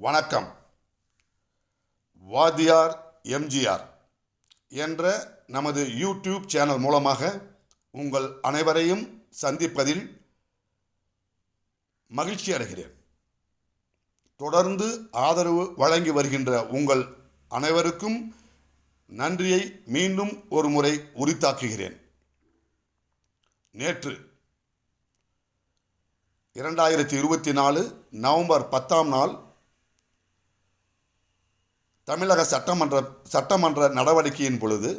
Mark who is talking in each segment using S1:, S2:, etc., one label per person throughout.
S1: வணக்கம். வாத்தியார் எம்ஜிஆர் என்ற நமது யூடியூப் சேனல் மூலமாக உங்கள் அனைவரையும் சந்திப்பதில் மகிழ்ச்சி அடைகிறேன். தொடர்ந்து ஆதரவு வழங்கி வருகின்ற உங்கள் அனைவருக்கும் நன்றியை மீண்டும் ஒரு முறை உரித்தாக்குகிறேன். நேற்று 2024 நவம்பர் 10ஆம் நாள் தமிழக சட்டமன்ற நடவடிக்கையின் பொழுது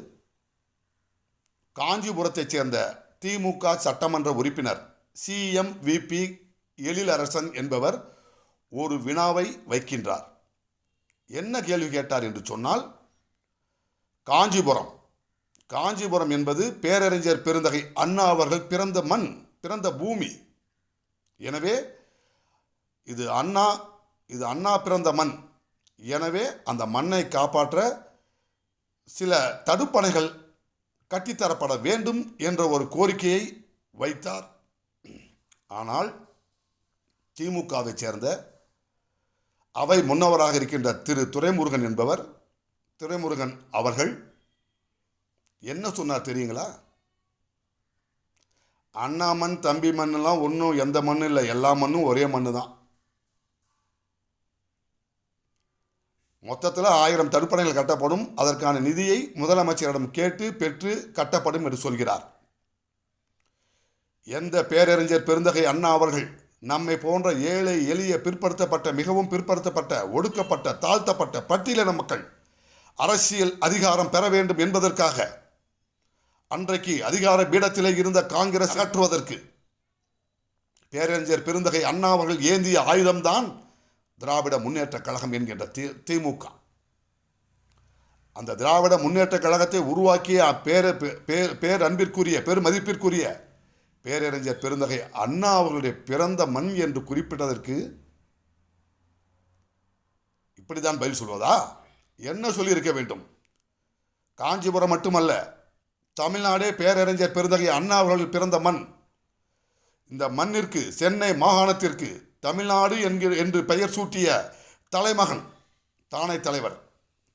S1: காஞ்சிபுரத்தைச் சேர்ந்த திமுக சட்டமன்ற உறுப்பினர் CMVP எழிலரசன் என்பவர் ஒரு வினாவை வைக்கின்றார். என்ன கேள்வி கேட்டார் என்று சொன்னால், காஞ்சிபுரம் என்பது பேரறிஞர் பெருந்தகை அண்ணா அவர்கள் பிறந்த மண், பிறந்த பூமி. எனவே இது அண்ணா பிறந்த மண். எனவே அந்த மண்ணை காப்பாற்ற சில தடுப்பணைகள் கட்டித்தரப்பட வேண்டும் என்ற ஒரு கோரிக்கையை வைத்தார். ஆனால் திமுகவை சேர்ந்த அவை முன்னவராக இருக்கின்ற திரு துரைமுருகன் அவர்கள் என்ன சொன்னார் தெரியுங்களா? அண்ணா மண் தம்பி மண்ணெல்லாம் ஒன்றும் எந்த மண்ணும் இல்லை, எல்லா மண்ணும் ஒரே மண்ணு தான். மொத்தத்தில் 1000 தடுப்பணைகள் கட்டப்படும், அதற்கான நிதியை முதலமைச்சரிடம் கேட்டு பெற்று கட்டப்படும் என்று சொல்கிறார். எந்த பேரறிஞர் பெருந்தகை அண்ணா அவர்கள் நம்மை போன்ற ஏழை எளிய பிற்படுத்தப்பட்ட, மிகவும் பிற்படுத்தப்பட்ட, ஒடுக்கப்பட்ட, தாழ்த்தப்பட்ட பட்டியலின மக்கள் அரசியல் அதிகாரம் பெற வேண்டும் என்பதற்காக அன்றைக்கு அதிகார பீடத்திலே இருந்த காங்கிரஸ் அகற்றுவதற்கு பேரறிஞர் பெருந்தகை அண்ணா அவர்கள் ஏந்திய ஆயுதம்தான் திராவிட முன்னேற்ற கழகம் என்கின்ற திமுக. அந்த திராவிட முன்னேற்ற கழகத்தை உருவாக்கிய பேரன்பிற்குரிய பெருமதிப்பிற்குரிய பேரறிஞர் பெருந்தகை அண்ணா அவர்களுடைய பிறந்த மண் என்று குறிப்பிட்டதற்கு இப்படிதான் பதில் சொல்வதா? என்ன சொல்லியிருக்க வேண்டும்? காஞ்சிபுரம் மட்டுமல்ல, தமிழ்நாடே பேரறிஞர் பெருந்தகை அண்ணா அவர்கள் பிறந்த மண். இந்த மண்ணிற்கு, சென்னை மாகாணத்திற்கு தமிழ்நாடு என்று பெயர் சூட்டிய தலைமகன், தானை தலைவர்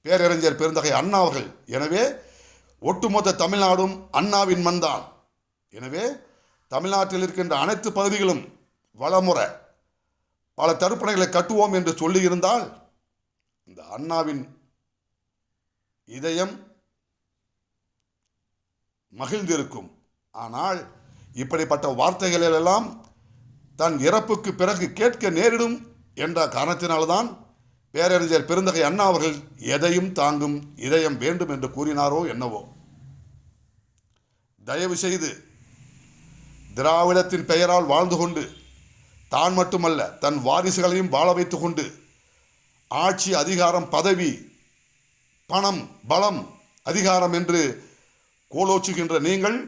S1: பேரறிஞர் பெருந்தகை அண்ணா அவர்கள். எனவே ஒட்டுமொத்த தமிழ்நாடும் அண்ணாவின் மண்தான். எனவே தமிழ்நாட்டில் இருக்கின்ற அனைத்து பகுதிகளும் வளமுற பல தடுப்பணைகளை கட்டுவோம் என்று சொல்லியிருந்தால் இந்த அண்ணாவின் இதயம் மகிழ்ந்திருக்கும். ஆனால் இப்படிப்பட்ட வார்த்தைகளெல்லாம் தன் இறப்புக்கு பிறகு கேட்க நேரிடும் என்ற காரணத்தினால்தான் பேரறிஞர் பெருந்தகை அண்ணா அவர்கள் எதையும் தாங்கும் இதயம் வேண்டும் என்று கூறினாரோ என்னவோ. தயவு செய்து திராவிடத்தின் பெயரால் வாழ்ந்து கொண்டு, தான் மட்டுமல்ல தன் வாரிசுகளையும் வாழ வைத்து கொண்டு, ஆட்சி, அதிகாரம், பதவி, பணம், பலம், அதிகாரம் என்று கோலோச்சுகின்ற நீங்கள்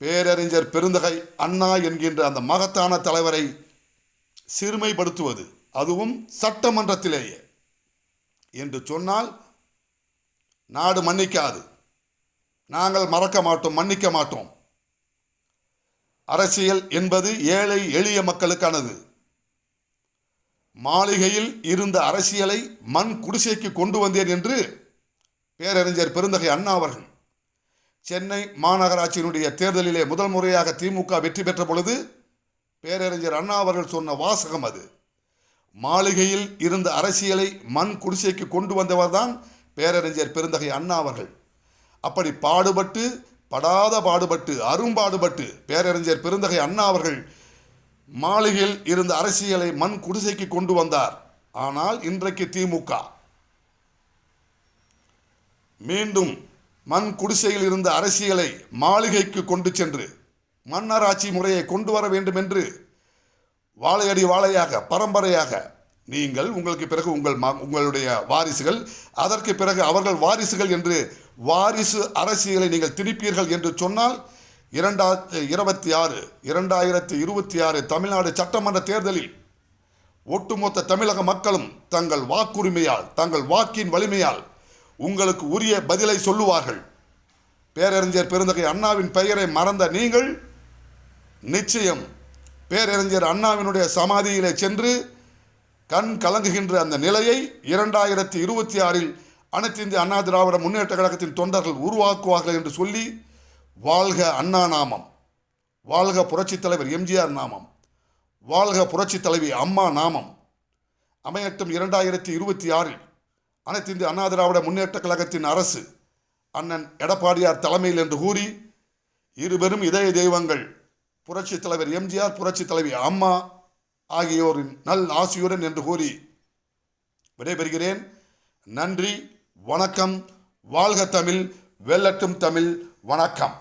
S1: பேரறிஞர் பெருந்தகை அண்ணா என்கின்ற அந்த மகத்தான தலைவரை சிறுமைப்படுத்துவது, அதுவும் சட்டமன்றத்திலேயே என்று சொன்னால் நாடு மன்னிக்காது. நாங்கள் மறக்க மாட்டோம், மன்னிக்க மாட்டோம். அரசியல் என்பது ஏழை எளிய மக்களுக்கானது. மாளிகையில் இருந்த அரசியலை மண் குடிசைக்கு கொண்டு வந்தேன் என்று பேரறிஞர் பெருந்தகை அண்ணா அவர்கள் சென்னை மாநகராட்சியினுடைய தேர்தலிலே முதல் முறையாக திமுக வெற்றி பெற்ற பொழுது பேரறிஞர் அண்ணா அவர்கள் சொன்ன வாசகம் அது. மாளிகையில் இருந்த அரசியலை மண் குடிசைக்கு கொண்டு வந்தவர் தான் பேரறிஞர் பெருந்தகை அண்ணா அவர்கள். அப்படி படாத பாடுபட்டு அரும்பாடுபட்டு பேரறிஞர் பெருந்தகை அண்ணா அவர்கள் மாளிகையில் இருந்த அரசியலை மண் குடிசைக்கு கொண்டு வந்தார். ஆனால் இன்றைக்கு திமுக மீண்டும் மண் குடிசையில் இருந்த அரசியலை மாளிகைக்கு கொண்டு சென்று மன்னராட்சி முறையை கொண்டு வர வேண்டும் என்று வாழையடி வாழையாக, பரம்பரையாக நீங்கள், உங்களுக்கு பிறகு உங்களுடைய வாரிசுகள், அதற்கு பிறகு அவர்கள் வாரிசுகள் என்று வாரிசு அரசியலை நீங்கள் திணிப்பீர்கள் என்று சொன்னால் 2026 தமிழ்நாடு சட்டமன்ற தேர்தலில் ஒட்டுமொத்த தமிழக மக்களும் தங்கள் வாக்குரிமையால், தங்கள் வாக்கின் வலிமையால் உங்களுக்கு உரிய பதிலை சொல்லுவார்கள். பேரறிஞர் பெருந்தகை அண்ணாவின் பெயரை மறந்த நீங்கள் நிச்சயம் பேரறிஞர் அண்ணாவினுடைய சமாதியிலே சென்று கண் கலங்குகின்ற அந்த நிலையை 2026 அனைத்து இந்திய அண்ணா திராவிட முன்னேற்ற கழகத்தின் தொண்டர்கள் உருவாக்குவார்கள் என்று சொல்லி, வாழ்க அண்ணா நாமம், வாழ்க புரட்சித் தலைவர் எம்ஜிஆர் நாமம், வாழ்க புரட்சித் தலைவி அம்மா நாமம் அமையட்டும். 2026 அனைத்து இந்திய அண்ணா திராவிட முன்னேற்ற கழகத்தின் அரசு அண்ணன் எடப்பாடியார் தலைமையில் என்று கூறி, இருபெரும் இதய தெய்வங்கள் புரட்சித் தலைவர் எம்ஜிஆர், புரட்சித் தலைவி அம்மா ஆகியோரின் நல் ஆசியுடன் என்று கூறி விடைபெறுகிறேன். நன்றி, வணக்கம். வாழ்க தமிழ், வெல்லட்டும் தமிழ். வணக்கம்.